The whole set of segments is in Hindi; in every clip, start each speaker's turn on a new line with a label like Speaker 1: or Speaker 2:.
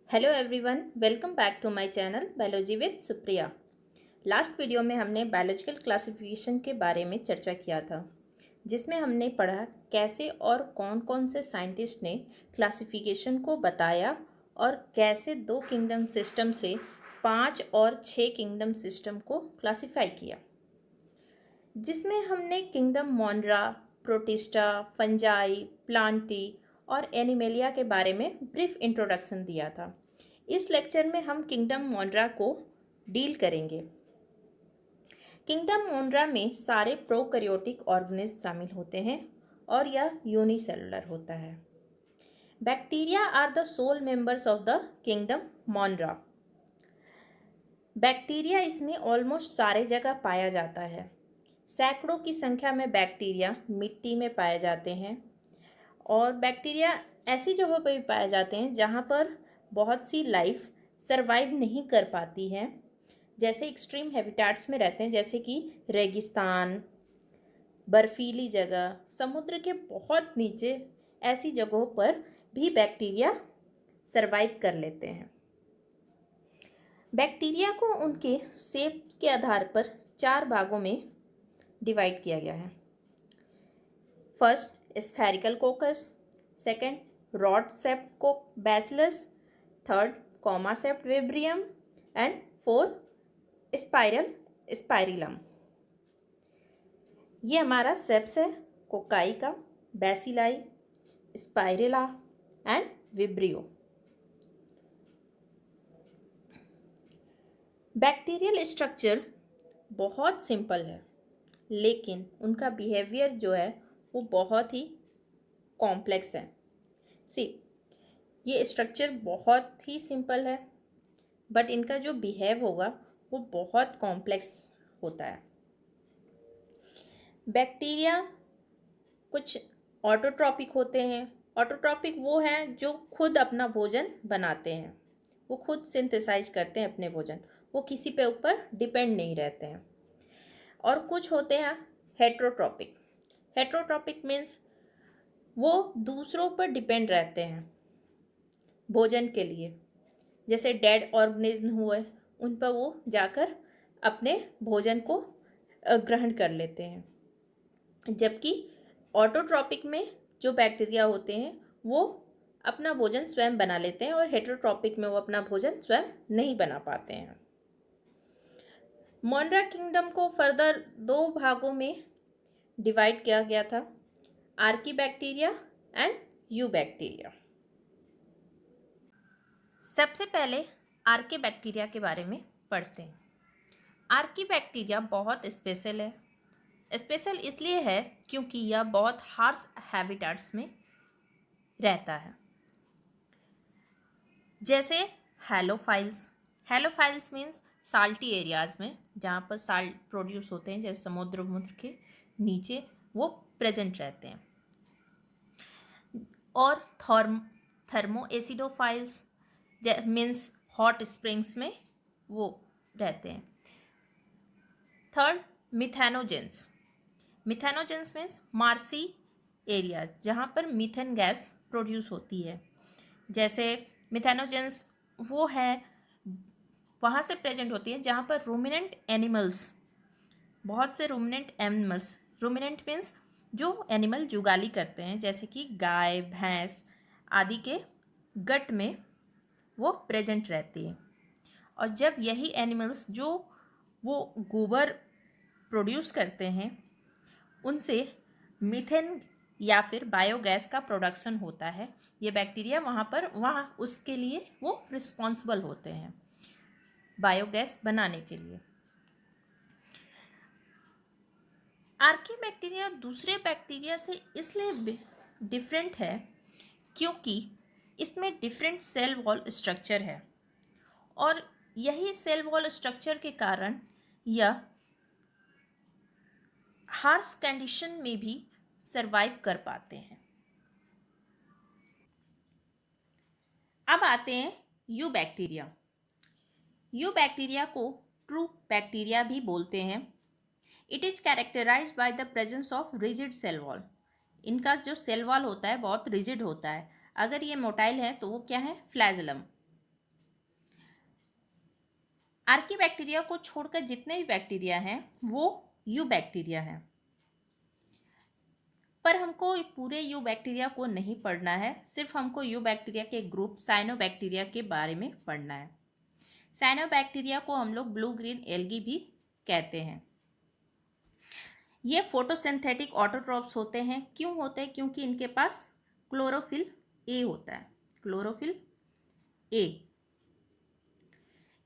Speaker 1: Hello everyone, welcome back to my channel biology with Supriya. Last video में हमने बायोलॉजिकल क्लासिफिकेशन के बारे में चर्चा किया था, जिसमें हमने पढ़ा कैसे और कौन कौन से साइंटिस्ट ने क्लासिफिकेशन को बताया और कैसे 2 किंगडम सिस्टम से 5 और 6 किंगडम सिस्टम को क्लासिफाई किया, जिसमें हमने किंगडम मोनरा, प्रोटिस्टा, फंजाई, प्लांटी और एनिमेलिया के बारे में ब्रीफ इंट्रोडक्शन दिया था। इस लेक्चर में हम किंगडम मोनरा को डील करेंगे। किंगडम मोनरा में सारे प्रोकैरियोटिक ऑर्गेनिज्म शामिल होते हैं और यह यूनिसेलुलर होता है। Bacteria are the sole members of the kingdom Monera. Bacteria इसमें ऑलमोस्ट सारे जगह पाया जाता है। सैकड़ों की संख्या में बैक्टीरिया मिट्टी में पाए जाते हैं और बैक्टीरिया ऐसी जगहों पर भी पाए जाते हैं जहाँ पर बहुत सी लाइफ सरवाइव नहीं कर पाती है, जैसे एक्सट्रीम हैबिटाट्स में रहते हैं, जैसे कि रेगिस्तान, बर्फीली जगह, समुद्र के बहुत नीचे, ऐसी जगहों पर भी बैक्टीरिया सरवाइव कर लेते हैं। बैक्टीरिया को उनके शेप के आधार पर 4 भागों में डिवाइड किया गया है। First spherical coccus, second rod shaped bacillus, third comma shaped vibrium and fourth spirillum. ये हमारा सेप्स है, कोकाई का, bacilli, spirilla and vibrio. Bacterial structure बहुत सिंपल है, लेकिन उनका बिहेवियर जो है वो बहुत ही कॉम्प्लेक्स है। ये स्ट्रक्चर बहुत ही सिंपल है, बट इनका जो बिहेव होगा वो बहुत कॉम्प्लेक्स होता है। बैक्टीरिया कुछ ऑटोट्रॉपिक होते हैं। ऑटोट्रॉपिक वो हैं जो खुद अपना भोजन बनाते हैं, वो खुद सिंथेसाइज करते हैं अपने भोजन, वो किसी पे ऊपर डिपेंड नहीं रहते हैं। और कुछ होते हैं हेट्रोट्रॉपिक। हेट्रोट्रॉपिक मीन्स वो दूसरों पर डिपेंड रहते हैं भोजन के लिए, जैसे डेड ऑर्गेनिज्म हुए, उन पर वो जाकर अपने भोजन को ग्रहण कर लेते हैं। जबकि ऑटोट्रॉपिक में जो बैक्टीरिया होते हैं वो अपना भोजन स्वयं बना लेते हैं और हेट्रोट्रॉपिक में वो अपना भोजन स्वयं नहीं बना पाते हैं। मोनरा किंगडम को फर्दर 2 भागों में डिवाइड किया गया था, आर्कीबैक्टीरिया एंड यूबैक्टीरिया। सबसे पहले आर्कीबैक्टीरिया के बारे में पढ़ते हैं। आर्कीबैक्टीरिया बहुत स्पेशल है। स्पेशल इसलिए है क्योंकि यह बहुत हार्श हैबिटाट्स में रहता है, जैसे हैलोफाइल्स। हैलोफाइल्स मीन्स साल्टी एरियाज में, जहाँ पर साल्ट प्रोड्यूस होते हैं, जैसे समुद्र के नीचे वो प्रेजेंट रहते हैं। और thermoacidophiles means hot springs में वो रहते हैं। Third methanogens. Methanogens means marshy areas, जहाँ पर मीथेन गैस प्रोड्यूस होती है। जैसे मिथेनोजेंस वो है, वहाँ से प्रेजेंट होती है जहाँ पर रूमिनेंट एनिमल्स, बहुत से रूमिनेंट एनिमल्स, रूमिनेंट मीन्स जो एनिमल जुगाली करते हैं, जैसे कि गाय, भैंस आदि के गट में वो प्रेजेंट रहती है। और जब यही एनिमल्स जो वो गोबर प्रोड्यूस करते हैं, उनसे मीथेन या फिर बायोगैस का प्रोडक्शन होता है, ये बैक्टीरिया वहाँ उसके लिए वो रिस्पॉन्सिबल होते हैं बायोगैस बनाने के लिए। आर्कीबैक्टीरिया दूसरे बैक्टीरिया से इसलिए डिफरेंट है क्योंकि इसमें डिफरेंट सेल वॉल स्ट्रक्चर है, और यही सेल वॉल स्ट्रक्चर के कारण यह हार्श कंडीशन में भी सरवाइव कर पाते हैं। अब आते हैं यू बैक्टीरिया। यू बैक्टीरिया को ट्रू बैक्टीरिया भी बोलते हैं। It is characterised by the presence of rigid cell wall. इनका जो सेल वॉल होता है बहुत रिजिड होता है। अगर ये मोटाइल है तो वो क्या है, फ्लैजेलम। आर्कीबैक्टीरिया को छोड़कर जितने भी बैक्टीरिया हैं वो यू बैक्टीरिया हैं, पर हमको पूरे यू बैक्टीरिया को नहीं पढ़ना है, सिर्फ हमको यू बैक्टीरिया के ग्रुप साइनोबैक्टीरिया के बारे में पढ़ना है। साइनोबैक्टीरिया को हम लोग ब्लू ग्रीन एल्गी भी कहते हैं। ये फोटोसिंथेटिक ऑटोट्रॉप्स होते हैं। क्यों होते हैं? क्योंकि इनके पास क्लोरोफिल ए होता है, क्लोरोफिल ए।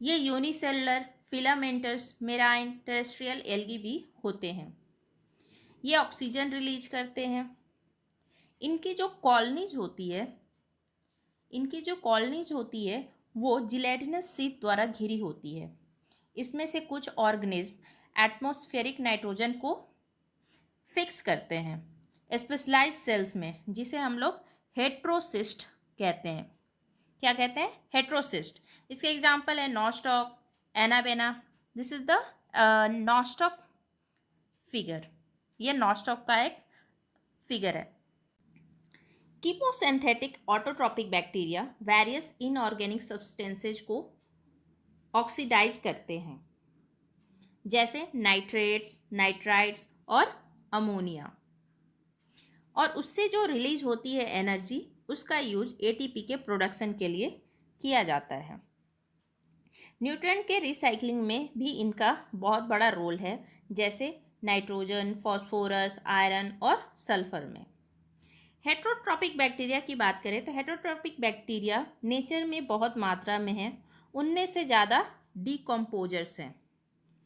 Speaker 1: ये unicellular, filamentous, marine, terrestrial algae भी होते हैं। ये ऑक्सीजन रिलीज करते हैं। इनकी जो कॉलोनीज होती है वो जिलेटिनस शीट द्वारा घिरी होती है। इसमें से कुछ ऑर्गेनिज्म एटमॉस्फेरिक नाइट्रोजन को फिक्स करते हैं स्पेशलाइज्ड सेल्स में, जिसे हम लोग हेट्रोसिस्ट कहते हैं। क्या कहते हैं? हेट्रोसिस्ट। इसके एग्जाम्पल है nostoc, anabaena. This is the nostoc figure. ये नॉस्टॉक का एक फिगर है। Chemosynthetic autotrophic bacteria various inorganic substances को ऑक्सीडाइज करते हैं, जैसे नाइट्रेट्स, नाइट्राइट्स और अमोनिया, और उससे जो रिलीज होती है एनर्जी, उसका यूज एटीपी के प्रोडक्शन के लिए किया जाता है। न्यूट्रिएंट के रिसाइकलिंग में भी इनका बहुत बड़ा रोल है, जैसे नाइट्रोजन, फास्फोरस, आयरन और सल्फर में। हेट्रोट्रॉपिक बैक्टीरिया की बात करें तो हेट्रोट्रॉपिक बैक्टीरिया नेचर में बहुत मात्रा में है। उनमें से ज़्यादा डीकम्पोजर्स हैं।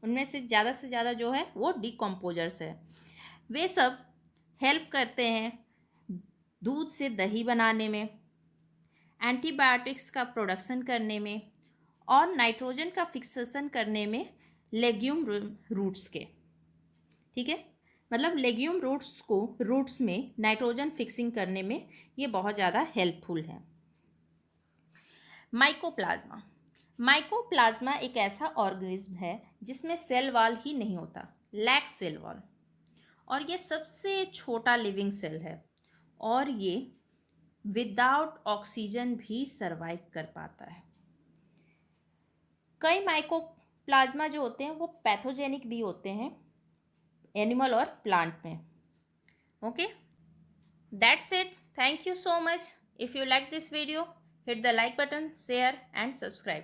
Speaker 1: उनमें से ज़्यादा जो है वो डीकम्पोजर्स है। वे सब हेल्प करते हैं दूध से दही बनाने में, एंटीबायोटिक्स का प्रोडक्शन करने में और नाइट्रोजन का फिक्सेशन करने में लेग्यूम रूट्स के। ठीक है, मतलब लेग्यूम रूट्स में नाइट्रोजन फिक्सिंग करने में ये बहुत ज़्यादा हेल्पफुल है। माइकोप्लाज्मा एक ऐसा ऑर्गेनिज्म है जिसमें सेल वॉल ही नहीं होता, लैक सेल वॉल, और ये सबसे छोटा लिविंग सेल है और ये विदाउट ऑक्सीजन भी सरवाइव कर पाता है। कई माइकोप्लाज्मा जो होते हैं वो पैथोजेनिक भी होते हैं एनिमल और प्लांट में। Okay, that's it. Thank you so much. If you like this video, hit the like button, share and subscribe.